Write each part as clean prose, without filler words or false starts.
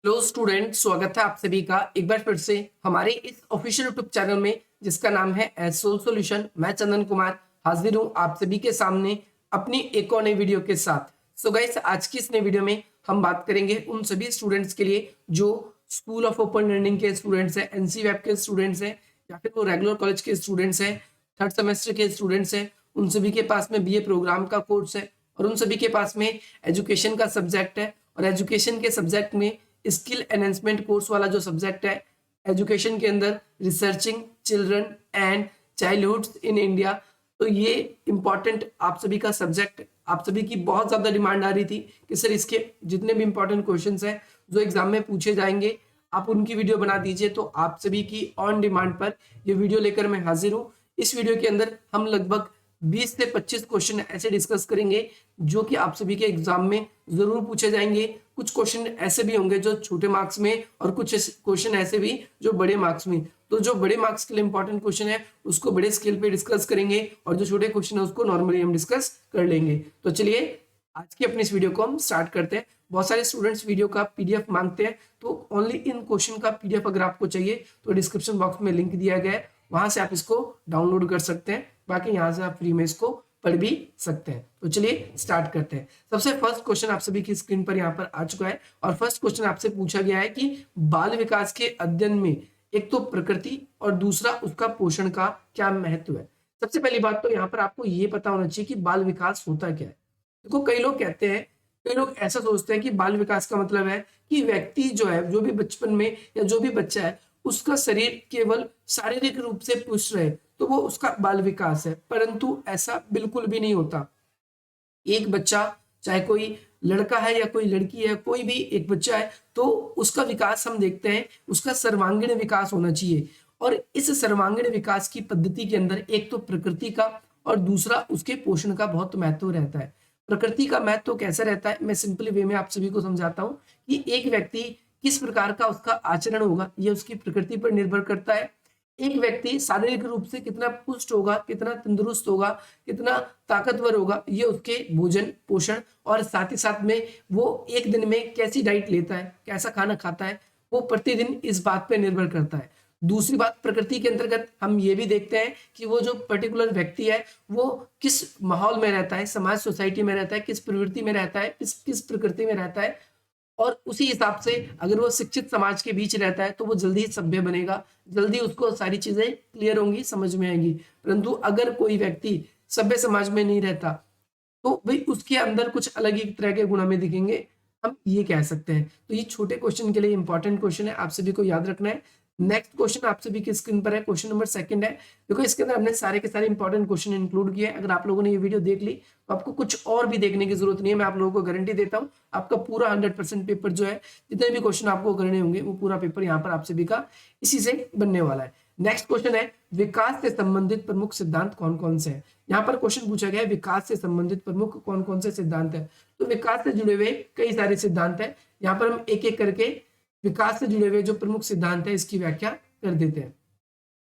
Hello student, स्वागत है आप सभी का एक बार फिर से हमारे इस ऑफिशियल यूट्यूब चैनल में जिसका नाम है एसोल सॉल्यूशन। मैं चंदन कुमार हाजिर हूं आप सभी के सामने अपनी एक और नई वीडियो के साथ। सो गाइस, आज की इस नई वीडियो में हम बात करेंगे उन सभी स्टूडेंट्स के लिए जो स्कूल ऑफ ओपन लर्निंग के स्टूडेंट्स हैं, एनसी वेब के स्टूडेंट्स हैं, या फिर वो रेगुलर कॉलेज के स्टूडेंट्स हैं, थर्ड सेमेस्टर के स्टूडेंट्स हैं। उन सभी के पास में बीए प्रोग्राम का कोर्स है और उन सभी के पास में एजुकेशन का सब्जेक्ट है। और एजुकेशन के सब्जेक्ट में स्किल एनहेंसमेंट कोर्स वाला जो सब्जेक्ट है एजुकेशन के अंदर, researching children and childhood in India. तो ये इंपॉर्टेंट आप सभी का सब्जेक्ट, आप सभी की बहुत ज्यादा डिमांड आ रही थी कि सर इसके जितने भी इंपॉर्टेंट क्वेश्चंस हैं जो एग्जाम में पूछे जाएंगे आप उनकी वीडियो बना दीजिए। तो आप सभी की ऑन डिमांड पर ये वीडियो लेकर मैं हाजिर हूँ। इस वीडियो के अंदर हम लगभग 20 से 25 क्वेश्चन ऐसे डिस्कस करेंगे जो कि आप सभी के एग्जाम में जरूर पूछे जाएंगे। कुछ क्वेश्चन ऐसे भी होंगे जो छोटे मार्क्स में और कुछ क्वेश्चन ऐसे भी जो बड़े मार्क्स में। तो जो बड़े मार्क्स के लिए इंपॉर्टेंट क्वेश्चन है उसको बड़े स्केल पे डिस्कस करेंगे और जो छोटे क्वेश्चन है उसको नॉर्मली हम डिस्कस कर लेंगे। तो चलिए आज की अपनी इस वीडियो को हम स्टार्ट करते हैं। बहुत सारे स्टूडेंट्स वीडियो का पीडीएफ मांगते हैं, तो ओनली इन क्वेश्चन का पीडीएफ अगर आपको चाहिए तो डिस्क्रिप्शन बॉक्स में लिंक दिया गया है, वहां से आप इसको डाउनलोड कर सकते हैं। बाकी यहाँ से आप फ्री में इसको पढ़ भी सकते हैं। तो चलिए स्टार्ट करते हैं। सबसे फर्स्ट क्वेश्चन आप सभी की स्क्रीन पर यहाँ पर आ चुका है और फर्स्ट क्वेश्चन आपसे पूछा गया है कि बाल विकास के अध्ययन में एक तो प्रकृति और दूसरा उसका पोषण का क्या महत्व है। सबसे पहली बात तो यहाँ पर आपको ये पता होना चाहिए कि बाल विकास होता क्या है। देखो, कई लोग कहते हैं, कई लोग ऐसा सोचते हैं कि बाल विकास का मतलब है कि व्यक्ति जो है, जो भी बचपन में या जो भी बच्चा है उसका शरीर केवल शारीरिक रूप से पुष्ट रहे तो वो उसका बाल विकास है, परंतु ऐसा बिल्कुल भी नहीं होता। एक बच्चा, चाहे कोई लड़का है या कोई लड़की है, कोई भी एक बच्चा है तो उसका विकास हम देखते हैं उसका सर्वांगीण विकास होना चाहिए। और इस सर्वांगीण विकास की पद्धति के अंदर एक तो प्रकृति का और दूसरा उसके पोषण का बहुत महत्व रहता है। प्रकृति का महत्व कैसा रहता है, मैं सिंपली वे में आप सभी को समझाता हूँ कि एक व्यक्ति किस प्रकार का उसका आचरण होगा यह उसकी प्रकृति पर निर्भर करता है। एक व्यक्ति शारीरिक रूप से कितना पुष्ट होगा, कितना तंदुरुस्त होगा, कितना ताकतवर होगा, ये उसके भोजन पोषण और साथ ही साथ में वो एक दिन में कैसी डाइट लेता है, कैसा खाना खाता है, वो प्रतिदिन इस बात पर निर्भर करता है। दूसरी बात, प्रकृति के अंतर्गत हम ये भी देखते हैं कि वो जो पर्टिकुलर व्यक्ति है वो किस माहौल में रहता है, समाज सोसाइटी में रहता है, किस प्रवृत्ति में रहता है, किस प्रकृति में रहता है। और उसी हिसाब से अगर वो शिक्षित समाज के बीच रहता है तो वो जल्दी सभ्य बनेगा, जल्दी उसको सारी चीजें क्लियर होंगी, समझ में आएंगी। परंतु अगर कोई व्यक्ति सभ्य समाज में नहीं रहता तो भाई उसके अंदर कुछ अलग ही तरह के गुण हमें दिखेंगे, हम ये कह सकते हैं। तो ये छोटे क्वेश्चन के लिए इंपॉर्टेंट क्वेश्चन है, आप सभी को याद रखना है। नेक्स्ट क्वेश्चन आप सभी की स्क्रीन पर है, क्वेश्चन नंबर सेकंड है। देखो, इसके अंदर हमने सारे के सारे इंपॉर्टेंट क्वेश्चन इंक्लूड किए हैं। अगर आप लोगों ने ये वीडियो देख ली तो आपको कुछ और भी देखने की जरूरत नहीं है। मैं आप लोगों को गारंटी देता हूँ आपका पूरा 100% पेपर जो है, जितने भी क्वेश्चन आपको करने होंगे वो पूरा पेपर यहाँ पर आप सभी का इसी से बनने वाला है। नेक्स्ट क्वेश्चन है, विकास से संबंधित प्रमुख सिद्धांत कौन कौन से हैं। यहाँ पर क्वेश्चन पूछा गया है विकास से संबंधित प्रमुख कौन कौन से सिद्धांत है। तो विकास से जुड़े हुए कई सारे सिद्धांत है, यहाँ पर हम एक एक करके विकास से जुड़े हुए जो प्रमुख सिद्धांत है इसकी व्याख्या कर देते हैं।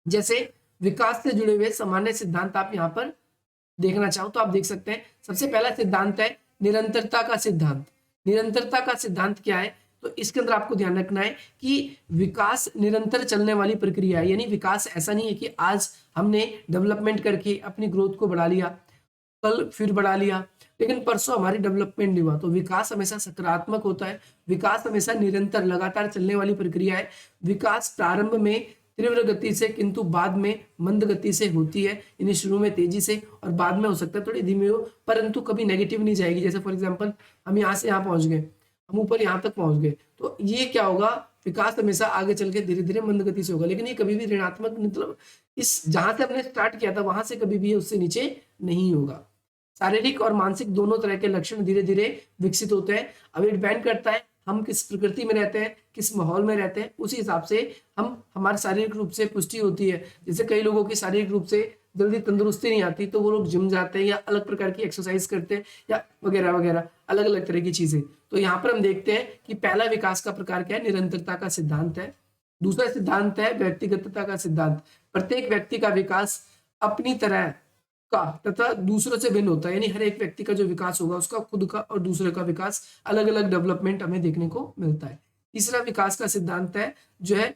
जैसे विकास से जुड़े हुए सामान्य सिद्धांत आप यहाँ पर देखना चाहो तो आप देख सकते हैं। सबसे पहला सिद्धांत है निरंतरता का सिद्धांत। निरंतरता का सिद्धांत क्या है, तो इसके अंदर आपको ध्यान रखना है कि विकास निरंतर चलने वाली प्रक्रिया है। यानी विकास ऐसा नहीं है कि आज हमने डेवलपमेंट करके अपनी ग्रोथ को बढ़ा लिया, कल फिर बढ़ा लिया, लेकिन परसों हमारी डेवलपमेंट नहीं हुआ। तो विकास हमेशा सकारात्मक होता है, विकास हमेशा निरंतर लगातार चलने वाली प्रक्रिया है। विकास प्रारंभ में तीव्र गति से किंतु बाद में मंद गति से होती है, यानी शुरू में तेजी से और बाद में हो सकता है थोड़ी धीमी हो, परंतु कभी नेगेटिव नहीं जाएगी। जैसे फॉर एग्जांपल हम यहाँ से यहाँ पहुंच गए, हम ऊपर यहाँ तक पहुंच गए, तो ये क्या होगा, विकास हमेशा आगे चल के धीरे धीरे मंद गति से होगा, लेकिन ये कभी भी ऋणात्मक, मतलब इस जहां से हमने स्टार्ट किया था वहां से कभी भी उससे नीचे नहीं होगा। शारीरिक और मानसिक दोनों तरह के लक्षण धीरे धीरे विकसित होते हैं। अब ये डिपेंड करता है हम किस प्रकृति में रहते हैं, किस माहौल में रहते हैं, उसी हिसाब से हम हमारे शारीरिक रूप से पुष्टि होती है। जैसे कई लोगों की शारीरिक रूप से जल्दी तंदुरुस्ती नहीं आती तो वो लोग जिम जाते हैं या अलग प्रकार की एक्सरसाइज करते हैं या वगैरह वगैरह अलग अलग तरह की चीजें। तो यहाँ पर हम देखते हैं कि पहला विकास का प्रकार क्या है, निरंतरता का सिद्धांत है। दूसरा सिद्धांत है व्यक्तिगतता का सिद्धांत। प्रत्येक व्यक्ति का विकास अपनी तरह का तथा दूसरों से भिन्न होता है, यानी हर एक व्यक्ति का जो विकास होगा उसका खुद का और दूसरे का विकास अलग अलग डेवलपमेंट हमें देखने को मिलता है। तीसरा विकास का सिद्धांत है जो है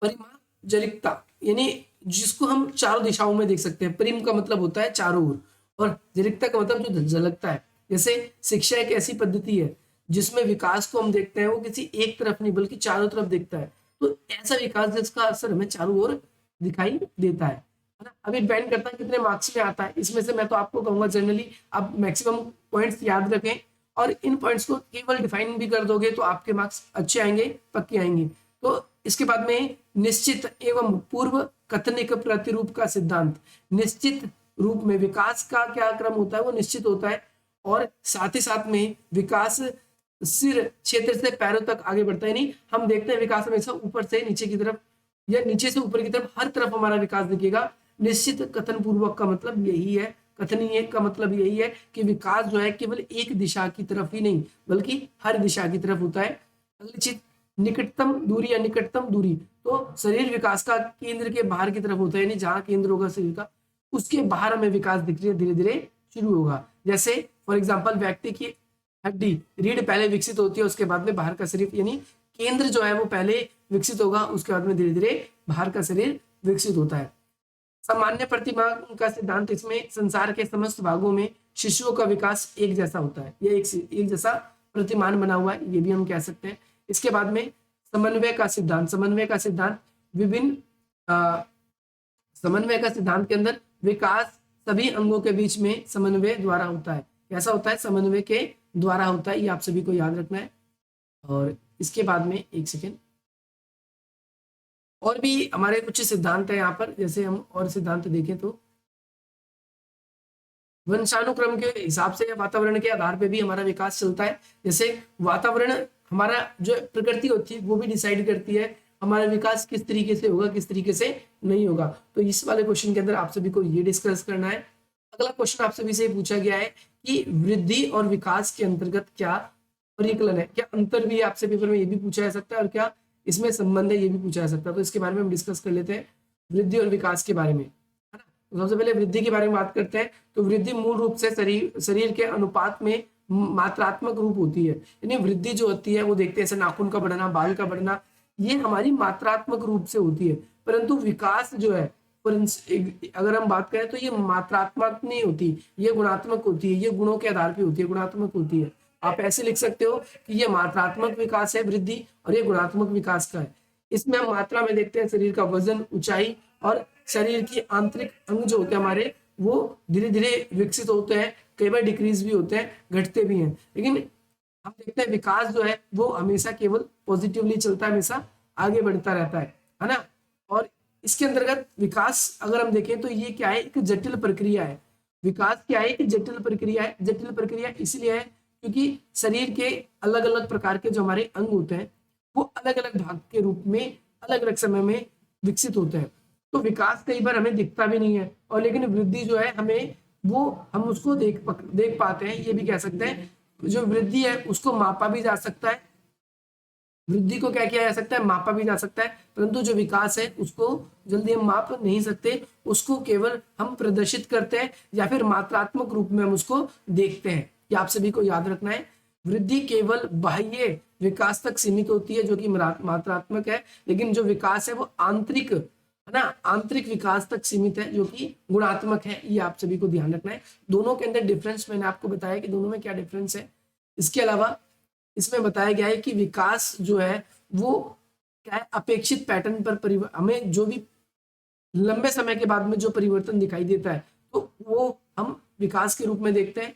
परिमार्जरिकता, यानी जिसको हम चारों दिशाओं में देख सकते हैं। परिम का मतलब होता है चारों ओर, और जरिकता का मतलब जो झलकता है। जैसे शिक्षा एक ऐसी पद्धति है जिसमें विकास को हम देखते हैं वो किसी एक तरफ नहीं बल्कि चारों तरफ देखता है। तो ऐसा विकास जिसका असर हमें चारों ओर दिखाई देता है ना। अब ये डिपेंड करता है कितने मार्क्स में आता है। इसमें से मैं तो आपको कहूंगा जनरली आप मैक्सिमम पॉइंट्स याद रखें, और इन पॉइंट्स को केवल डिफाइन भी कर दोगे तो आपके मार्क्स अच्छे आएंगे, पक्के आएंगे। तो इसके बाद में निश्चित एवं पूर्व कथनिक प्रतिरूप का सिद्धांत। निश्चित रूप में विकास का क्या क्रम होता है, वो निश्चित होता है, और साथ ही साथ में विकास सिर क्षेत्र से पैरों तक आगे बढ़ता है। नहीं, हम देखते हैं विकास हमेशा ऊपर से नीचे की तरफ या नीचे से ऊपर की तरफ हर तरफ हमारा विकास दिखेगा। निश्चित कथन पूर्वक का मतलब यही है, कथनीय का मतलब यही है कि विकास जो है केवल एक दिशा की तरफ ही नहीं बल्कि हर दिशा की तरफ होता है। अगली चीज निकटतम दूरी या निकटतम दूरी, तो शरीर विकास का केंद्र के बाहर की तरफ होता है, यानी जहां केंद्र होगा शरीर का उसके बाहर हमें विकास दिखने धीरे धीरे शुरू होगा। जैसे फॉर एग्जाम्पल व्यक्ति की हड्डी रीढ़ पहले विकसित होती है, उसके बाद में बाहर का शरीर, यानी केंद्र जो है वो पहले विकसित होगा, उसके बाद में धीरे धीरे बाहर का शरीर विकसित होता है। सामान्य प्रतिमा का सिद्धांत, इसमें संसार के समस्त भागों में शिशुओं का विकास एक जैसा होता है, ये एक जैसा प्रतिमान बना हुआ है, ये भी हम कह सकते हैं। इसके बाद में समन्वय का सिद्धांत। समन्वय का सिद्धांत विभिन्न समन्वय का सिद्धांत के अंदर विकास सभी अंगों के बीच में समन्वय द्वारा होता है। कैसा होता है? समन्वय के द्वारा होता है, ये आप सभी को याद रखना है। और इसके बाद में एक सेकेंड, और भी हमारे कुछ सिद्धांत है यहाँ पर। जैसे हम और सिद्धांत देखें तो वंशानुक्रम के हिसाब से या वातावरण के आधार पे भी हमारा विकास चलता है। जैसे वातावरण, हमारा जो प्रकृति होती है वो भी डिसाइड करती है हमारा विकास किस तरीके से होगा, किस तरीके से नहीं होगा। तो इस वाले क्वेश्चन के अंदर आप सभी को ये डिस्कस करना है। अगला क्वेश्चन आप सभी से पूछा गया है कि वृद्धि और विकास के अंतर्गत क्या परिकलन है, क्या अंतर भी है, आपसे पेपर में ये भी पूछा जा सकता है, और क्या इसमें संबंध है ये भी पूछा जा सकता है। तो इसके बारे में हम डिस्कस कर लेते हैं, वृद्धि और विकास के बारे में, है ना। तो सबसे पहले वृद्धि के बारे में बात करते हैं। तो वृद्धि मूल रूप से शरीर के अनुपात में मात्रात्मक रूप होती है, यानी वृद्धि जो होती है वो देखते हैं जैसे नाखून का बढ़ना, बाल का बढ़ना, ये हमारी मात्रात्मक रूप से होती है। परंतु विकास जो है, अगर हम बात करें तो ये मात्रात्मक नहीं होती, ये गुणात्मक होती है, ये गुणों के आधार पे होती है, गुणात्मक होती है। आप ऐसे लिख सकते हो कि ये मात्रात्मक विकास है वृद्धि, और ये गुणात्मक विकास का है। इसमें हम मात्रा में देखते हैं शरीर का वजन, ऊंचाई, और शरीर की आंतरिक अंग जो होते हैं हमारे वो धीरे धीरे विकसित होते हैं, कई बार डिक्रीज भी होते हैं, घटते भी हैं। लेकिन हम देखते हैं विकास जो है वो हमेशा केवल पॉजिटिवली चलता है, हमेशा आगे बढ़ता रहता है ना। और इसके अंतर्गत विकास अगर हम देखें तो ये क्या है, एक जटिल प्रक्रिया है। विकास क्या है? एक जटिल प्रक्रिया है। जटिल प्रक्रिया इसलिए है क्योंकि शरीर के अलग अलग प्रकार के जो हमारे अंग होते हैं वो अलग अलग भाग के रूप में अलग अलग समय में विकसित होते हैं। तो विकास कई बार हमें दिखता भी नहीं है, और लेकिन वृद्धि जो है हमें वो हम उसको देख पाते हैं, ये भी कह सकते हैं। जो वृद्धि है उसको मापा भी जा सकता है, वृद्धि को क्या किया जा सकता है? मापा भी जा सकता है। परंतु जो विकास है उसको जल्दी हम माप नहीं सकते, उसको केवल हम प्रदर्शित करते हैं या फिर मात्रात्मक रूप में हम उसको देखते हैं। ये आप सभी को याद रखना है। वृद्धि केवल बाह्य विकास तक सीमित होती है जो कि मात्रात्मक है, लेकिन जो विकास है वो आंतरिक, है ना, आंतरिक विकास तक सीमित है जो कि गुणात्मक है। ये आप सभी को ध्यान रखना है। दोनों के अंदर डिफरेंस मैंने आपको बताया कि दोनों में क्या डिफरेंस है। इसके अलावा इसमें बताया गया है कि विकास जो है वो क्या है, अपेक्षित पैटर्न पर हमें जो भी लंबे समय के बाद में जो परिवर्तन दिखाई देता है तो वो हम विकास के रूप में देखते हैं।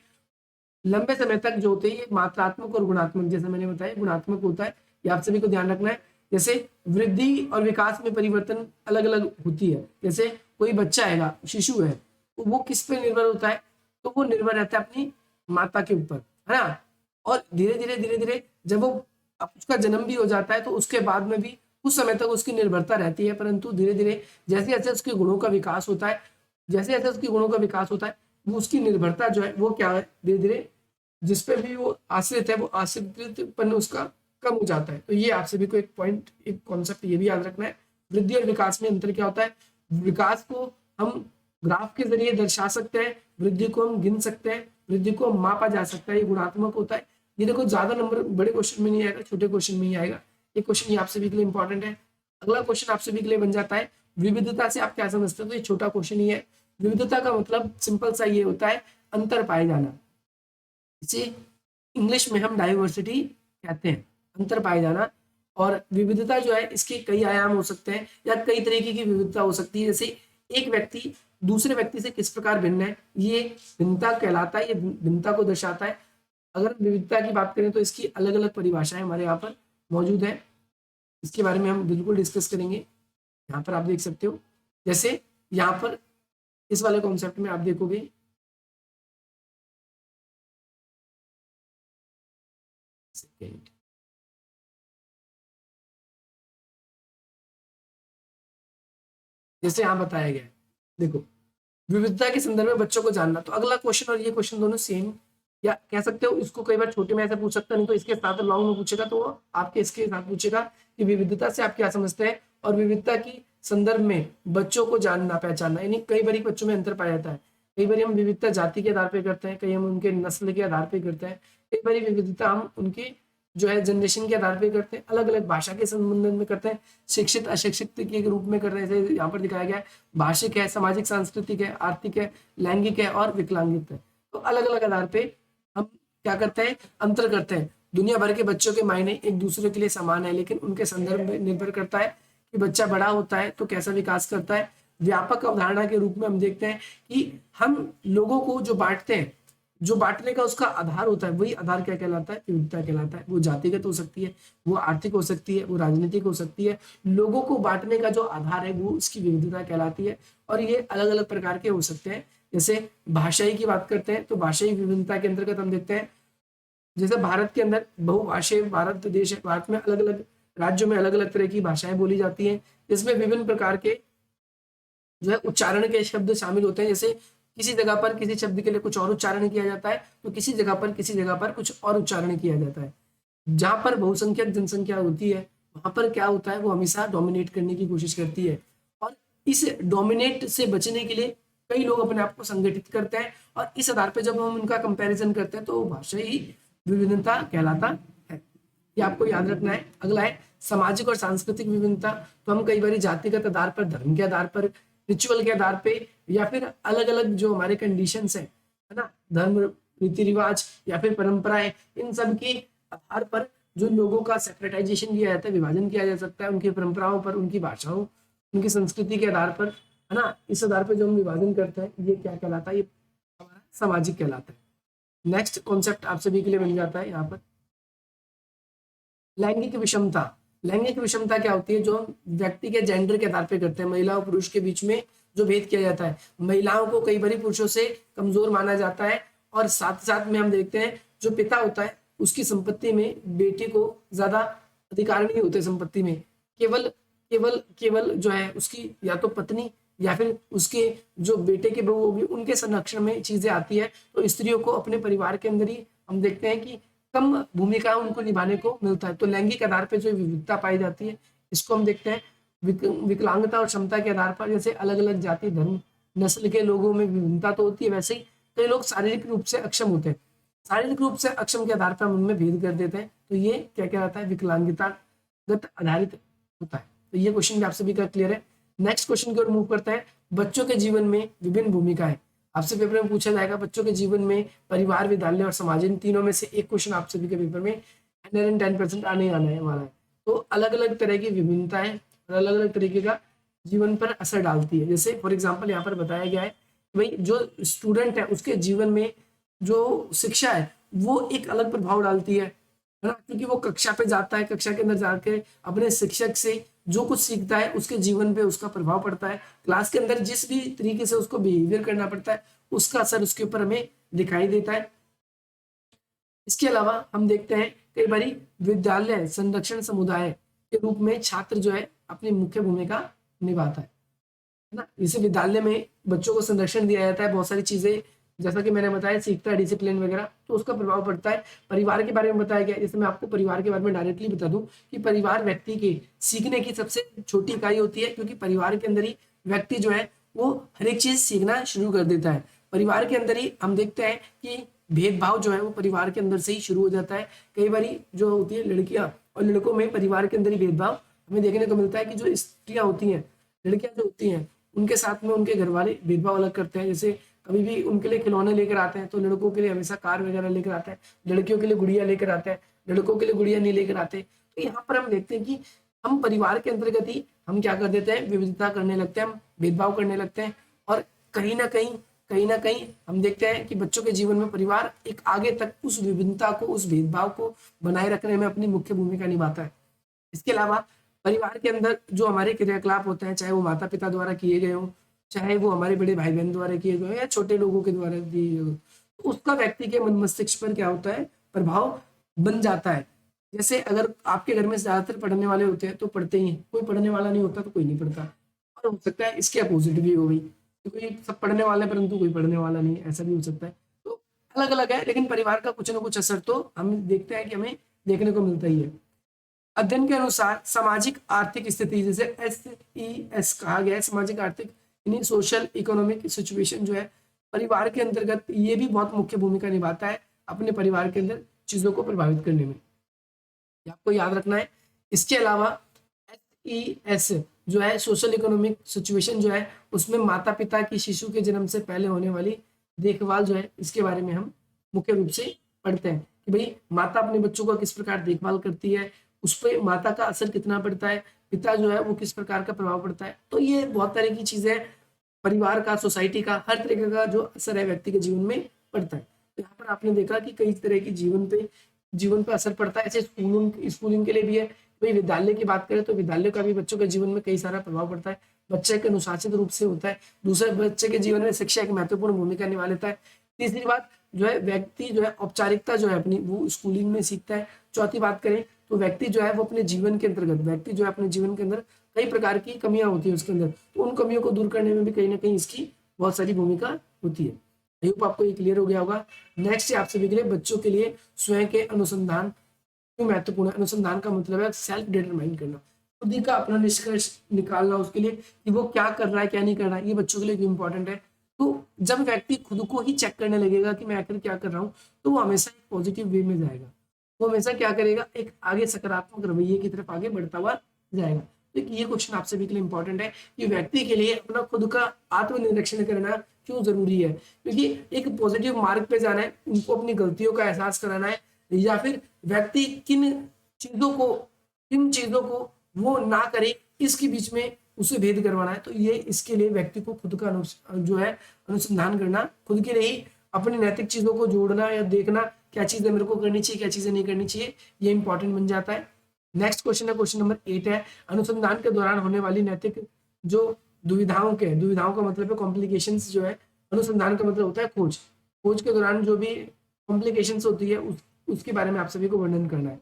लंबे समय तक जो होते हैं ये मात्रात्मक और गुणात्मक, जैसे मैंने बताया गुणात्मक होता है। ये आप सभी को ध्यान रखना है। जैसे वृद्धि और विकास में परिवर्तन अलग अलग होती है। जैसे कोई बच्चा आएगा, शिशु है, तो वो किस पे निर्भर होता है? तो वो निर्भर रहता है अपनी माता के ऊपर, है ना। और धीरे धीरे जब वो उसका जन्म भी हो जाता है तो उसके बाद में भी कुछ समय तक उसकी निर्भरता रहती है। परंतु धीरे धीरे जैसे जैसे उसके गुणों का विकास होता है, जैसे जैसे उसके गुणों का विकास होता है वो उसकी निर्भरता जो है वो क्या है, धीरे धीरे जिस पे भी वो आश्रित है वो आश्रितपन उसका कम हो जाता है। तो ये आप सभी को एक पॉइंट, एक कॉन्सेप्ट ये भी याद रखना है। वृद्धि और विकास में अंतर क्या होता है? विकास को हम ग्राफ के जरिए दर्शा सकते हैं, वृद्धि को हम गिन सकते हैं, वृद्धि को मापा जा सकता है, ये गुणात्मक होता है। ये देखो ज्यादा नंबर बड़े क्वेश्चन में नहीं आएगा, छोटे क्वेश्चन में ही आएगा। एक क्वेश्चन ये आप सभी के लिए इंपॉर्टेंट है। अगला क्वेश्चन आप सभी के लिए बन जाता है विविधता से आप क्या समझते हो। तो ये छोटा क्वेश्चन ही है। विविधता का मतलब सिंपल सा ये होता है अंतर पाए जाना। इसे इंग्लिश में हम डाइवर्सिटी कहते हैं, अंतर पाए जाना। और विविधता जो है इसके कई आयाम हो सकते हैं या कई तरीके की विविधता हो सकती है। जैसे एक व्यक्ति दूसरे व्यक्ति से किस प्रकार भिन्न है, ये भिन्नता कहलाता है, ये भिन्नता को दर्शाता है। अगर विविधता की बात करें तो इसकी अलग अलग परिभाषाएं हमारे यहाँ पर मौजूद है, इसके बारे में हम बिल्कुल डिस्कस करेंगे। यहाँ पर आप देख सकते हो, जैसे यहाँ पर इस वाले कॉन्सेप्ट में आप देखोगे जैसे यहाँ बताया गया है, देखो विविधता के संदर्भ में बच्चों को जानना। तो अगला क्वेश्चन और ये क्वेश्चन दोनों सेम, या कह सकते हो इसको कई बार छोटे में ऐसे पूछ सकता, नहीं तो इसके साथ लॉन्ग में पूछेगा तो वो आपके इसके साथ पूछेगा कि विविधता से आप क्या समझते हैं। और विविधता की संदर्भ में बच्चों को जानना पहचानना, यानी कई बार बच्चों में अंतर पाया जाता है। कई बार हम विविधता जाति के आधार पर करते हैं, कई हम उनके नस्ल के आधार पर करते हैं, कई बार विविधता हम उनके जो है जनरेशन के आधार पे करते हैं, अलग अलग भाषा के संबंध में करते हैं, शिक्षित अशिक्षित के रूप में कर रहे थे। यहाँ पर दिखाया गया है भाषिक है, सामाजिक सांस्कृतिक है, आर्थिक है, लैंगिक है और विकलांगित है। तो अलग अलग आधार पे हम क्या करते हैं, अंतर करते हैं। दुनिया भर के बच्चों के मायने एक दूसरे के लिए समान है, लेकिन उनके संदर्भ में निर्भर करता है कि बच्चा बड़ा होता है तो कैसा विकास करता है। व्यापक अवधारणा के रूप में हम देखते हैं कि हम लोगों को जो बांटते हैं, जो बांटने का उसका आधार होता है, वही आधार क्या कहलाता है, विविधता कहलाता है। वो जातिगत हो सकती है, वो आर्थिक हो सकती है, वो राजनीतिक हो सकती है। लोगों को बांटने का जो आधार है वो उसकी विविधता कहलाती है। और ये अलग अलग प्रकार के हो सकते हैं। जैसे भाषाई की बात करते हैं तो भाषाई विभिन्नता के अंतर्गत हम देखते हैं, जैसे भारत के अंदर बहुभाषीय भारत देश है, भारत में अलग अलग राज्यों में अलग अलग तरह की भाषाएं बोली जाती हैं, जिसमें विभिन्न प्रकार के जो है उच्चारण के शब्द शामिल होते हैं। जैसे किसी जगह पर किसी शब्द के लिए कुछ और उच्चारण किया जाता है, तो किसी जगह पर कुछ और उच्चारण किया जाता है। जहां पर बहुसंख्यक जनसंख्या होती है वहां पर क्या होता है, वो हमेशा डोमिनेट करने की कोशिश करती है। और इस डोमिनेट से बचने के लिए कई लोग अपने आप को संगठित करते हैं, और इस आधार पर जब हम उनका कंपैरिजन करते हैं तो भाषा ही विभिन्नता कहलाता है। ये आपको याद रखना है। अगला है सामाजिक और सांस्कृतिक विभिन्नता। तो हम कई बार जातिगत आधार पर, धर्म के आधार पर, रिचुअल के आधार पे, या फिर अलग अलग जो हमारे कंडीशंस है ना, धर्म, रीति रिवाज या फिर परंपराएं, इन सब के आधार पर जो लोगों का सेपरेटाइजेशन किया जाता है, विभाजन किया जा सकता है उनकी परंपराओं पर, उनकी भाषाओं, उनकी संस्कृति के आधार पर, है ना। इस आधार पर जो हम विभाजन करते हैं ये क्या कहलाता है, ये हमारा सामाजिक कहलाता है। नेक्स्ट कॉन्सेप्ट आप सभी के लिए बन जाता है यहाँ पर लैंगिक विषमता। लैंगिक विषमता क्या होती है, जो व्यक्ति के जेंडर के आधार पर करते हैं, महिला और पुरुष के बीच में जो भेद किया जाता है। महिलाओं को कई बार पुरुषों से कमजोर माना जाता है, और साथ साथ में हम देखते हैं जो पिता होता है उसकी संपत्ति में बेटे को ज्यादा अधिकार नहीं होते संपत्ति में। केवल केवल केवल जो है उसकी या तो पत्नी या फिर उसके जो बेटे के बहू होगी उनके संरक्षण में चीजें आती है। तो स्त्रियों को अपने परिवार के अंदर ही हम देखते हैं कि कम भूमिका उनको निभाने को मिलता है। तो लैंगिक आधार पर जो विविधता पाई जाती है इसको हम देखते हैं विकलांगता और क्षमता के आधार पर। जैसे अलग अलग जाति, धर्म, नस्ल के लोगों में विभिन्नता तो होती है, वैसे ही कई लोग शारीरिक रूप से अक्षम होते हैं। शारीरिक रूप से अक्षम के आधार पर हम उनमें भेद कर देते हैं। तो ये क्या कहलाता है, विकलांगतागत आधारित होता है। तो ये क्वेश्चन भी आप सभी का क्लियर है। नेक्स्ट क्वेश्चन की ओर मूव करते हैं। बच्चों के जीवन में विभिन्न भूमिकाएं। आपसे पेपर में पूछा जाएगा बच्चों के जीवन में परिवार, विद्यालय और समाज, इन तीनों में से एक क्वेश्चन आप सभी के पेपर में 110% आने है हमारा। तो अलग अलग तरह की विभिन्नताएं अलग अलग तरीके का जीवन पर असर डालती है। जैसे फॉर एग्जांपल यहाँ पर बताया गया है भाई जो स्टूडेंट है उसके जीवन में जो शिक्षा है वो एक अलग प्रभाव डालती है ना, क्योंकि वो कक्षा पे जाता है, कक्षा के अंदर जाकर अपने शिक्षक से जो कुछ सीखता है उसके जीवन पे उसका प्रभाव पड़ता है। क्लास के अंदर जिस भी तरीके से उसको बिहेवियर करना पड़ता है उसका असर उसके ऊपर हमें दिखाई देता है। इसके अलावा हम देखते हैं कई बार विद्यालय संरक्षण समुदाय के रूप में छात्र जो है अपनी मुख्य भूमिका निभाता है ना। जैसे विद्यालय में बच्चों को संरक्षण दिया जाता है, बहुत सारी चीजें जैसा कि मैंने बताया सीखता है, डिसिप्लिन वगैरह, तो उसका प्रभाव पड़ता है। परिवार के बारे में बताया गया, जैसे मैं आपको परिवार के बारे में डायरेक्टली बता दूं कि परिवार व्यक्ति के सीखने की सबसे छोटी इकाई होती है, क्योंकि परिवार के अंदर ही व्यक्ति जो है वो हर एक चीज सीखना शुरू कर देता है। परिवार के अंदर ही हम देखते हैं कि भेदभाव जो है वो परिवार के अंदर से ही शुरू हो जाता है। कई बार जो होती है लड़कियां और लड़कों में परिवार के अंदर ही भेदभाव हमें देखने को मिलता है कि जो स्त्रियां होती हैं, लड़कियां जो होती हैं, उनके साथ में उनके घर वाले भेदभाव अलग करते हैं। जैसे कभी भी उनके लिए खिलौने लेकर आते हैं तो लड़कों के लिए हमेशा कार वगैरह लेकर आते हैं, लड़कियों के लिए गुड़िया लेकर आते हैं, लड़कों के लिए गुड़िया नहीं लेकर आते। तो यहाँ पर हम देखते हैं कि हम परिवार के अंतर्गत ही हम क्या कर देते हैं, विविधता करने लगते हैं, हम भेदभाव करने लगते हैं। और कहीं ना कहीं हम देखते हैं कि बच्चों के जीवन में परिवार एक आगे तक उस विभिन्नता को, उस भेदभाव को बनाए रखने में अपनी मुख्य भूमिका निभाता है। इसके अलावा परिवार के अंदर जो हमारे क्रियाकलाप होते हैं, चाहे वो माता पिता द्वारा किए गए हों, चाहे वो हमारे बड़े भाई बहन द्वारा किए गए या छोटे लोगों के द्वारा दिए गए हों, तो उसका व्यक्ति के मन मस्तिष्क पर क्या होता है, प्रभाव बन जाता है। जैसे अगर आपके घर में ज्यादातर पढ़ने वाले होते हैं तो पढ़ते ही हैं, कोई पढ़ने वाला नहीं होता तो कोई नहीं पढ़ता। और हो सकता है इसके अपोजिट भी हो गई, तो कोई सब पढ़ने वाले हैं परंतु कोई पढ़ने वाला नहीं, ऐसा भी हो सकता है। तो अलग अलग है, लेकिन परिवार का कुछ ना कुछ असर तो हम देखते हैं कि हमें देखने को मिलता ही है। अध्ययन के अनुसार सामाजिक आर्थिक स्थिति, जैसे SES कहा गया है, सामाजिक आर्थिक यानी सोशल इकोनॉमिक सिचुएशन जो है परिवार के अंतर्गत, ये भी बहुत मुख्य भूमिका निभाता है अपने परिवार के अंदर चीजों को प्रभावित करने में, ये आपको याद रखना है। इसके अलावा SES जो है सोशल इकोनॉमिक सिचुएशन जो है, उसमें माता पिता की शिशु के जन्म से पहले होने वाली देखभाल जो है, इसके बारे में हम मुख्य रूप से पढ़ते हैं कि भाई माता अपने बच्चों का किस प्रकार देखभाल करती है, उस पर माता का असर कितना पड़ता है, पिता जो है वो किस प्रकार का प्रभाव पड़ता है। तो ये बहुत तरह की चीजें, परिवार का, सोसाइटी का, हर तरीके का जो असर है व्यक्ति के जीवन में पड़ता है। तो यहाँ पर आपने देखा कि कई तरह की जीवन पे असर पड़ता है। ऐसे स्कूलिंग के लिए भी है। भाई विद्यालय की बात करें तो विद्यालय का भी बच्चों के जीवन में कई सारा प्रभाव पड़ता है, बच्चे के अनुशासित रूप से होता है। दूसरे, बच्चे के जीवन में शिक्षा एक महत्वपूर्ण भूमिका निभा लेता है। तीसरी बात जो है, व्यक्ति जो है औपचारिकता जो है अपनी वो स्कूलिंग में सीखता है। चौथी बात करें तो व्यक्ति जो है वो अपने जीवन के अंतर्गत, व्यक्ति जो है अपने जीवन के अंदर कई प्रकार की कमियां होती है उसके अंदर, तो उन कमियों को दूर करने में भी कहीं ना कहीं इसकी बहुत सारी भूमिका होती है। आई होप आपको ये क्लियर हो गया होगा। नेक्स्ट आप सभी के लिए, बच्चों के लिए स्वयं के अनुसंधान क्यों महत्वपूर्ण है। अनुसंधान का मतलब है सेल्फ डिटरमाइन करना, खुद ही का अपना निष्कर्ष निकालना उसके लिए कि वो क्या कर रहा है क्या नहीं कर रहा है, ये बच्चों के लिए क्यों इंपॉर्टेंट है। तो जब व्यक्ति खुद को ही चेक करने लगेगा कि मैं आखिर क्या कर रहा हूँ, तो वो हमेशा एक पॉजिटिव वे में जाएगा, वो हमेशा क्या करेगा, एक आगे सकारात्मक रवैये की तरफ आगे बढ़ता हुआ जाएगा। तो ये क्वेश्चन आप सभी के लिए इंपॉर्टेंट है कि व्यक्ति के लिए अपना खुद का आत्मनिरीक्षण करना क्यों जरूरी है। क्योंकि एक पॉजिटिव मार्ग पे जाना है, उनको अपनी गलतियों का एहसास कराना है, या फिर व्यक्ति किन चीजों को वो ना करे, इसके बीच में उसे भेद करवाना है। तो ये इसके लिए व्यक्ति को खुद का जो है अनुसंधान करना, खुद के लिए ही अपनी नैतिक चीजों को जोड़ना या देखना क्या चीजें मेरे को करनी चाहिए, क्या चीजें नहीं करनी चाहिए, ये इंपॉर्टेंट बन जाता है। नेक्स्ट क्वेश्चन है, क्वेश्चन नंबर 8 है, अनुसंधान के दौरान होने वाली नैतिक जो दुविधाओं का मतलब है कॉम्प्लिकेशंस जो है, अनुसंधान का मतलब होता है खोज के दौरान जो भी कॉम्प्लिकेशंस होती है उसके बारे में आप सभी को वर्णन करना है,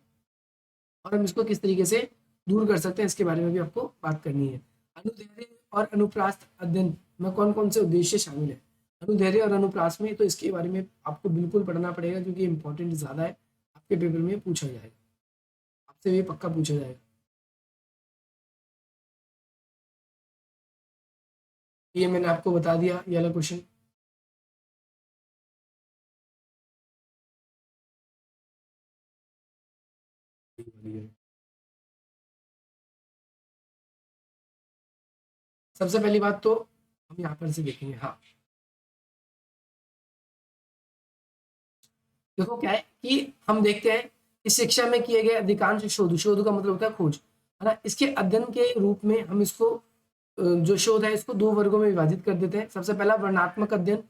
और हम इसको किस तरीके से दूर कर सकते हैं इसके बारे में भी आपको बात करनी है। अनुधैर्य और अनुप्रास्थ अध्ययन में कौन कौन से उद्देश्य शामिल है। अनुधैर्य और अनुप्रास में, तो इसके बारे में आपको बिल्कुल पढ़ना पड़ेगा क्योंकि इंपॉर्टेंट ज्यादा है, आपके पेपर में पूछा जाएगा, आपसे ये पक्का पूछा जाएगा। ये मैंने आपको बता दिया ये वाला क्वेश्चन। सबसे पहली बात तो हम यहाँ पर से देखेंगे। हाँ, देखो क्या है कि हम देखते हैं कि शिक्षा में किए गए अधिकांश शोध का मतलब होता है खोज, है ना। इसके अध्ययन के रूप में हम इसको जो शोध है इसको दो वर्गों में विभाजित कर देते हैं। सबसे पहला वर्णनात्मक अध्ययन,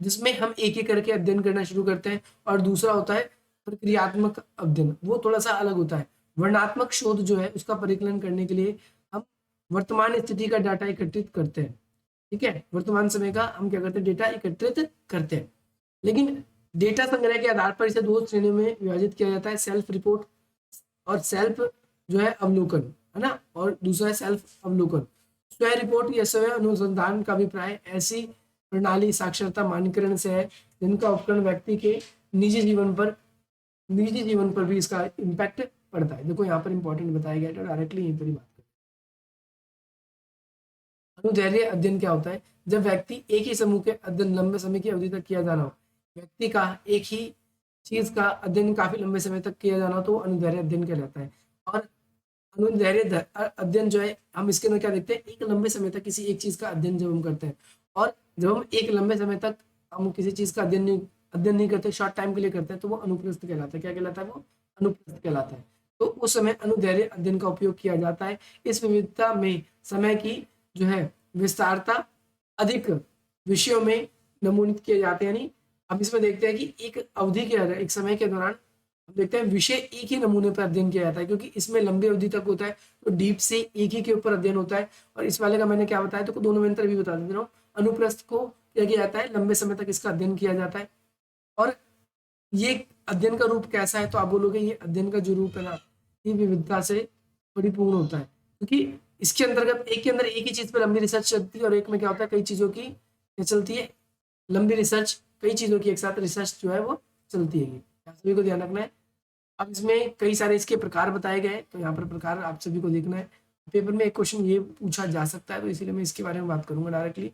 जिसमें हम एक एक करके अध्ययन करना शुरू करते हैं, और दूसरा होता है प्रक्रियात्मक अध्ययन, वो थोड़ा सा अलग होता है। वर्णनात्मक शोध जो है उसका परिकलन करने के लिए हम वर्तमान स्थिति का डाटा एकत्रित करते हैं, ठीक है, वर्तमान समय का हम क्या करते हैं, डेटा एकत्रित करते हैं। लेकिन डेटा संग्रह के आधार पर इसे दो श्रेणियों में विभाजित किया जाता है, सेल्फ रिपोर्ट और सेल्फ जो है अवलोकन, है ना, और दूसरा है सेल्फ अवलोकन। स्व रिपोर्ट या स्व अनुसंधान का अभिप्राय ऐसी प्रणाली साक्षरता मानकीकरण से है जिनका उपकरण व्यक्ति के निजी जीवन पर भी इसका इम्पैक्ट पड़ता है। देखो यहाँ पर इंपॉर्टेंट बताया गया है, डायरेक्टली यहीं पर ही बात करें। अनुधैर्य अध्ययन क्या होता है, जब व्यक्ति एक ही समूह के अध्ययन लंबे समय की अवधि तक किया जाना हो, व्यक्ति का एक ही चीज का अध्ययन काफी लंबे समय तक किया जाना तो वो अनुदैर्ध्य अध्ययन कहलाता है। और अनुदैर्ध्य अध्ययन जो है, हम इसके अंदर क्या देखते हैं, एक लंबे समय तक किसी एक चीज का अध्ययन जब हम करते हैं, और जब हम एक लंबे समय तक हम किसी चीज का अध्ययन नहीं करते, शॉर्ट टाइम के लिए करते हैं, तो वो अनुप्रस्थ कहलाता है। क्या कहलाता है वो? अनुप्रस्थ कहलाता है। तो उस समय अनुदैर्ध्य अध्ययन का उपयोग किया जाता है। इस विविधता में समय की जो है विस्तारता अधिक विषयों में नमूनित किए जाते हैं। यानी अब इसमें देखते हैं कि एक अवधि के एक समय के दौरान हम देखते हैं विषय एक ही नमूने पर अध्ययन किया जाता है, क्योंकि इसमें लंबी अवधि तक होता है, तो डीप से एक ही के ऊपर अध्ययन होता है। और इस वाले का मैंने क्या बताया, तो दोनों में अंतर भी बता देता हूँ। अनुप्रस्थ को क्या किया जाता है, लंबे समय तक इसका अध्ययन किया जाता है। और ये अध्ययन का रूप कैसा है, तो आप बोलोगे ये अध्ययन का जो रूप है ना, ये विविधता से परिपूर्ण होता है, क्योंकि इसके अंतर्गत एक के अंदर एक ही चीज पर लंबी रिसर्च चलती है, और एक में क्या होता है, कई चीजों की क्या चलती है, लंबी रिसर्च, कई चीजों की एक साथ रिसर्च जो है वो चलती है। सभी को ध्यान रखना है। अब इसमें कई सारे इसके प्रकार बताए गए हैं, तो यहाँ पर प्रकार आप सभी को देखना है। पेपर में एक क्वेश्चन ये पूछा जा सकता है, तो इसीलिए मैं इसके बारे में बात करूंगा डायरेक्टली।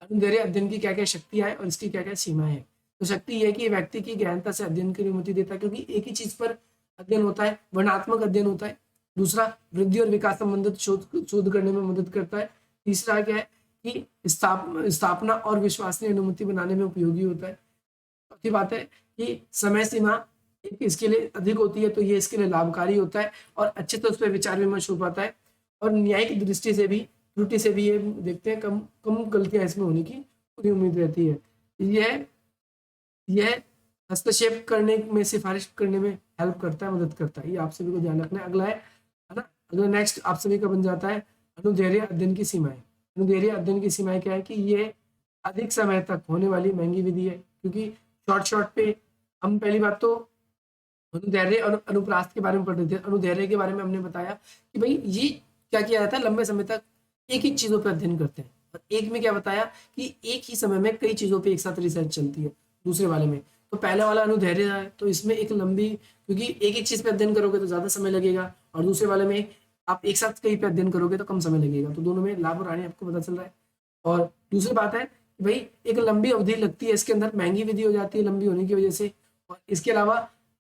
अनुदैर्ध्य अध्ययन की क्या क्या शक्तियां हैं और इसकी क्या क्या सीमाएं हैं। तो शक्ति यह है कि व्यक्ति की गहनता से अध्ययन की अनुमति देता है, क्योंकि एक ही चीज पर अध्ययन होता है, वर्णनात्मक अध्ययन होता है। दूसरा, वृद्धि और विकास संबंधित शोध करने में मदद करता है। तीसरा क्या है कि स्थापना और विश्वसनीय अनुमति बनाने में उपयोगी होता है। चौथी बात है कि समय सीमा एक इसके लिए अधिक होती है, तो ये इसके लिए लाभकारी होता है, और अच्छे से उस पर विचार विमर्श हो पाता है। और न्यायिक दृष्टि से भी, त्रुटि से भी ये देखते हैं कम कम गलतियां इसमें होने की पूरी उम्मीद रहती है। यह हस्तक्षेप करने में, सिफारिश करने में हेल्प करता है, मदद करता है। ये आप सभी को ध्यान रखना है। अगला है ना, अगला नेक्स्ट आप सभी का बन जाता है अनुदैर्ध्य अध्ययन की सीमाएं। अनुदैर्ध्य अध्ययन की सीमाएं क्या है कि ये अधिक समय तक होने वाली महंगी विधि है, क्योंकि शॉर्ट पे हम पहली बात तो अनुदैर्ध्य और अनुप्रास्थ के बारे में पढ़ रहे थे। अनुदैर्ध्य के बारे में हमने बताया कि भाई ये क्या किया जाता है, लंबे समय तक एक ही चीजों पर अध्ययन करते हैं। और एक में क्या बताया कि एक ही समय में कई चीजों पे एक साथ रिसर्च चलती है। दूसरे वाले में तो पहले वाला अनुदैर्ध्य है, तो इसमें एक लंबी, क्योंकि एक एक चीज पे अध्ययन करोगे तो ज्यादा समय लगेगा, और दूसरे वाले में आप एक साथ कई पे अध्ययन करोगे तो कम समय लगेगा। तो दोनों में लाभ और हानि आपको पता चल रहा है। और दूसरी बात है कि भाई एक लंबी अवधि लगती है इसके अंदर, महंगी विधि हो जाती है लंबी होने की वजह से। और इसके अलावा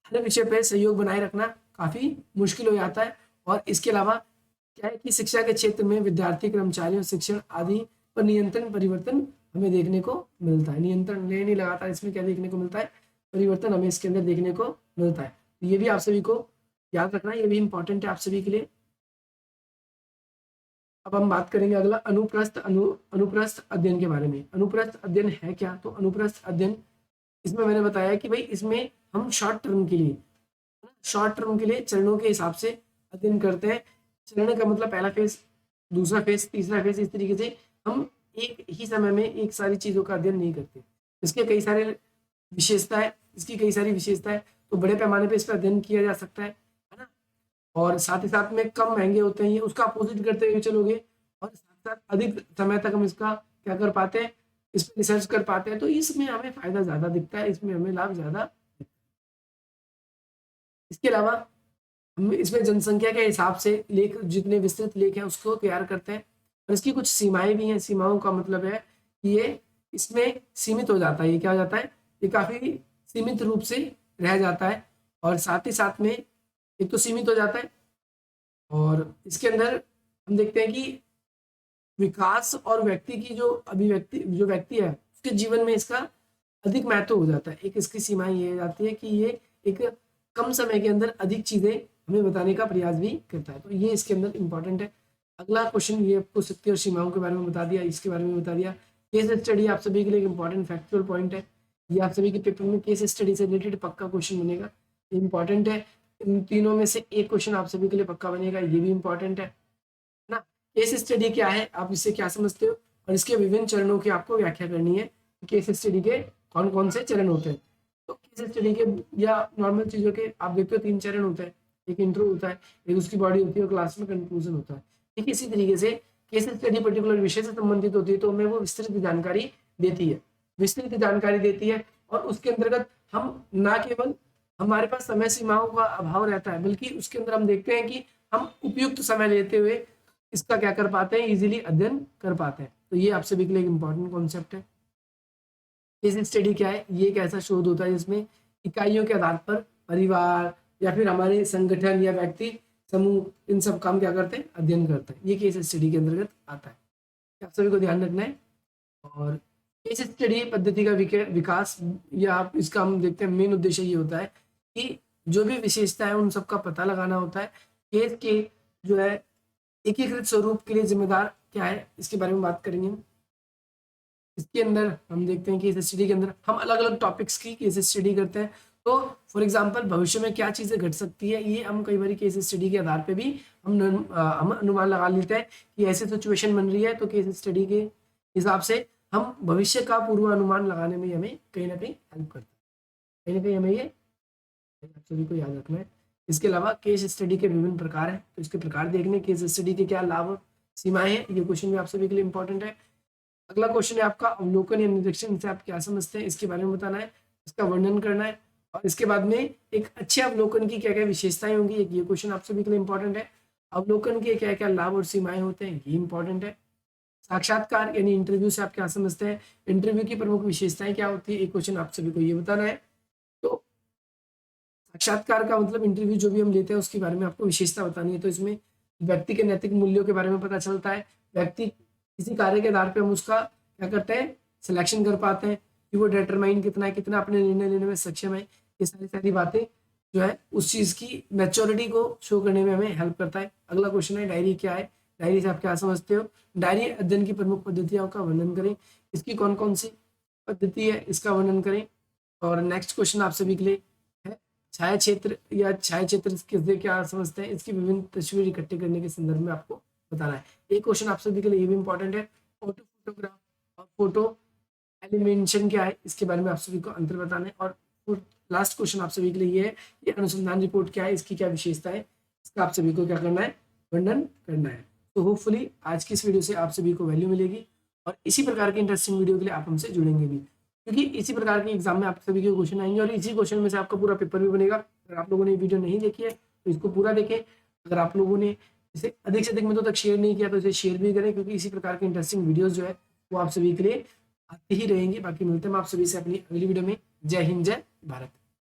हर विषय पे सहयोग बनाए रखना काफी मुश्किल हो जाता है। और इसके अलावा क्या है कि शिक्षा के क्षेत्र में विद्यार्थी, कर्मचारी और शिक्षण आदि पर नियंत्रण परिवर्तन हमें देखने को मिलता है। नियंत्रण नहीं लगातार इसमें क्या देखने को मिलता है, परिवर्तन हमें इसके अंदर देखने को मिलता है। तो ये भी आप सभी को याद रखना, ये भी इंपॉर्टेंट है आप सभी के लिए। अब हम बात करेंगे अगला अनुप्रस्थ अध्ययन के बारे में। अनुप्रस्थ अध्ययन है क्या, तो अनुप्रस्थ अध्ययन इसमें मैंने बताया कि भाई इसमें हम शॉर्ट टर्म के लिए चरणों के हिसाब से अध्ययन करते हैं। चरण का मतलब पहला फेज, दूसरा फेज, तीसरा फेज, इस तरीके से हम एक ही समय में एक सारी चीजों का अध्ययन नहीं करते। इसके कई सारे विशेषता है, इसकी कई सारी विशेषता है, तो बड़े पैमाने पे इस पर अध्ययन किया जा सकता है ना। और साथ ही साथ में कम महंगे होते हैं, ये उसका अपोजिट करते हुए चलोगे। और साथ साथ अधिक समय तक हम इसका क्या कर पाते हैं, इस पर रिसर्च कर पाते हैं, तो इसमें हमें फायदा ज्यादा दिखता है, इसमें हमें लाभ ज्यादा दिखता है। इसके अलावा हम इसमें जनसंख्या के हिसाब से लेख, जितने विस्तृत लेख हैं उसको तैयार करते हैं। और इसकी कुछ सीमाएं भी हैं। सीमाओं का मतलब है कि ये इसमें सीमित हो जाता है, ये क्या हो जाता है, ये काफी सीमित रूप से रह जाता है। और साथ ही साथ में एक तो सीमित हो जाता है, और इसके अंदर हम देखते हैं कि विकास और व्यक्ति की जो अभिव्यक्ति, जो व्यक्ति है उसके जीवन में इसका अधिक महत्व हो जाता है। एक इसकी सीमाएं ये हो जाती है कि ये एक कम समय के अंदर अधिक चीजें हमें बताने का प्रयास भी करता है, तो ये इसके अंदर इंपॉर्टेंट है। अगला क्वेश्चन ये आपको शक्ति और सीमाओं के बारे में बता दिया, इसके बारे में बता दिया। केस स्टडी आप सभी के लिए एक इंपॉर्टेंट फैक्चुअल पॉइंट है। ये आप सभी के पेपर में केस स्टडी से रिलेटेड पक्का क्वेश्चन बनेगा, इंपॉर्टेंट है। इन तीनों में से एक क्वेश्चन आप सभी के लिए पक्का बनेगा, ये भी इंपॉर्टेंट है ना। केस स्टडी क्या है, आप इससे क्या समझते हो, और इसके विभिन्न चरणों की आपको व्याख्या करनी है। केस स्टडी के कौन कौन से चरण होते हैं, तो केस स्टडी के या नॉर्मल चीजों के आप देखते हो 3 चरण होते हैं। एक इंट्रो होता है, एक उसकी बॉडी होती है, और क्लास में कंक्लूजन होता है। ठीक इसी तरीके से केस स्टडी पर्टिकुलर विषय से संबंधित होती है, तो हमें वो विस्तृत जानकारी देती है, और उसके अंतर्गत हम ना केवल हमारे पास समय सीमाओं का अभाव रहता है, बल्कि उसके अंदर हम देखते हैं कि हम उपयुक्त समय लेते हुए इसका क्या कर पाते हैं, इजीली अध्ययन कर पाते हैं। तो ये आप सभी के लिए एक इंपॉर्टेंट कॉन्सेप्ट है। केस स्टडी क्या है? ये एक ऐसा शोध होता है जिसमें इकाइयों के आधार पर परिवार या फिर हमारे संगठन या व्यक्ति समूह इन सब काम क्या करते हैं? अध्ययन करते हैं। ये केस स्टडी के अंतर्गत आता है, आप सभी को ध्यान रखना है। और केस स्टडी पद्धति का विकास या आप इसका हम देखते हैं मेन उद्देश्य ये होता है कि जो भी विशेषता है उन सबका पता लगाना होता है। केस के जो है एकीकृत स्वरूप के लिए जिम्मेदार क्या है, इसके बारे में बात करेंगे हम। इसके अंदर हम देखते हैं कि केस स्टडी के अंदर हम अलग अलग टॉपिक्स की केस स्टडी करते हैं। तो फॉर एग्जांपल भविष्य में क्या चीज़ें घट सकती है, ये हम कई बार केस स्टडी के आधार पे भी हम अनुमान लगा लेते हैं कि ऐसी सिचुएशन बन रही है, तो केस स्टडी के हिसाब से हम भविष्य का पूर्वानुमान लगाने में हमें कहीं ना कहीं हेल्प करता है। कहीं ना कहीं हमें ये आप सभी को याद रखना है। इसके अलावा केस स्टडी के विभिन्न प्रकार हैं, तो इसके प्रकार देखने, केस स्टडी के क्या लाभ और सीमाएं हैं, ये क्वेश्चन भी आप सभी के लिए इंपॉर्टेंट है। अगला क्वेश्चन है आपका अवलोकन या निरीक्षण से आप क्या समझते हैं, इसके बारे में बताना है, इसका वर्णन करना है। और इसके बाद में एक अच्छे अवलोकन की क्या क्या विशेषताएं होंगी, एक ये क्वेश्चन आप सभी के लिए इंपॉर्टेंट है। अवलोकन के क्या क्या लाभ और सीमाएं होते हैं, ये इंपॉर्टेंट है। साक्षात्कार यानी इंटरव्यू से आप क्या समझते हैं, इंटरव्यू की प्रमुख विशेषताएं क्या होती है, एक क्वेश्चन आप सभी को ये बताना है। तो साक्षात्कार का मतलब इंटरव्यू जो भी हम लेते हैं उसके बारे में आपको विशेषता बतानी है। तो इसमें व्यक्ति के नैतिक मूल्यों के बारे में पता चलता है, व्यक्ति किसी कार्य के आधार पे हम उसका क्या करते हैं, सिलेक्शन कर पाते हैं कि वो डिटरमाइन कितना है, कितना अपने निर्णय लेने में सक्षम है। ये सारी बातें जो है उस चीज़ की मैच्योरिटी को शो करने में हमें हेल्प करता है। अगला क्वेश्चन है डायरी क्या है, डायरी से आप क्या समझते हो, डायरी अध्ययन की प्रमुख पद्धतियों का वर्णन करें, इसकी कौन कौन सी पद्धति है, इसका वर्णन करें। और नेक्स्ट क्वेश्चन आप सभी के लिए है छाया क्षेत्र या छाया क्षेत्र किससे क्या समझते हैं, इसकी विभिन्न तस्वीर इकट्ठे करने के संदर्भ में आपको बताना है। एक क्वेश्चन आप सभी के लिए ये भी इंपॉर्टेंट है, फोटोग्राफ और फोटो एलिमेंशन क्या है, इसके बारे में आप सभी को अंतर बताना है। और लास्ट क्वेश्चन आप सभी के लिए ये है, ये अनुसंधान रिपोर्ट क्या है, इसकी क्या विशेषता है, इसका आप सभी को क्या करना है, वर्णन करना है। तो होपफुली आज की इस वीडियो से आप सभी को वैल्यू मिलेगी और इसी प्रकार की इंटरेस्टिंग वीडियो के लिए आप हमसे जुड़ेंगे भी, क्योंकि इसी प्रकार के एग्जाम में आप सभी के क्वेश्चन आएंगे और इसी क्वेश्चन में से आपका पूरा पेपर भी बनेगा। अगर आप लोगों ने वीडियो नहीं देखी है तो इसको पूरा देखें, अगर आप लोगों ने इसे अधिक से अधिक मिनटों तक शेयर नहीं किया तो इसे शेयर भी करें, क्योंकि इसी प्रकार के इंटरेस्टिंग वीडियोस जो है वो आप सभी के लिए आते ही रहेंगे। बाकी मिलते हैं हम आप सभी से अपनी अगली वीडियो में। जय हिंद, जय भारत।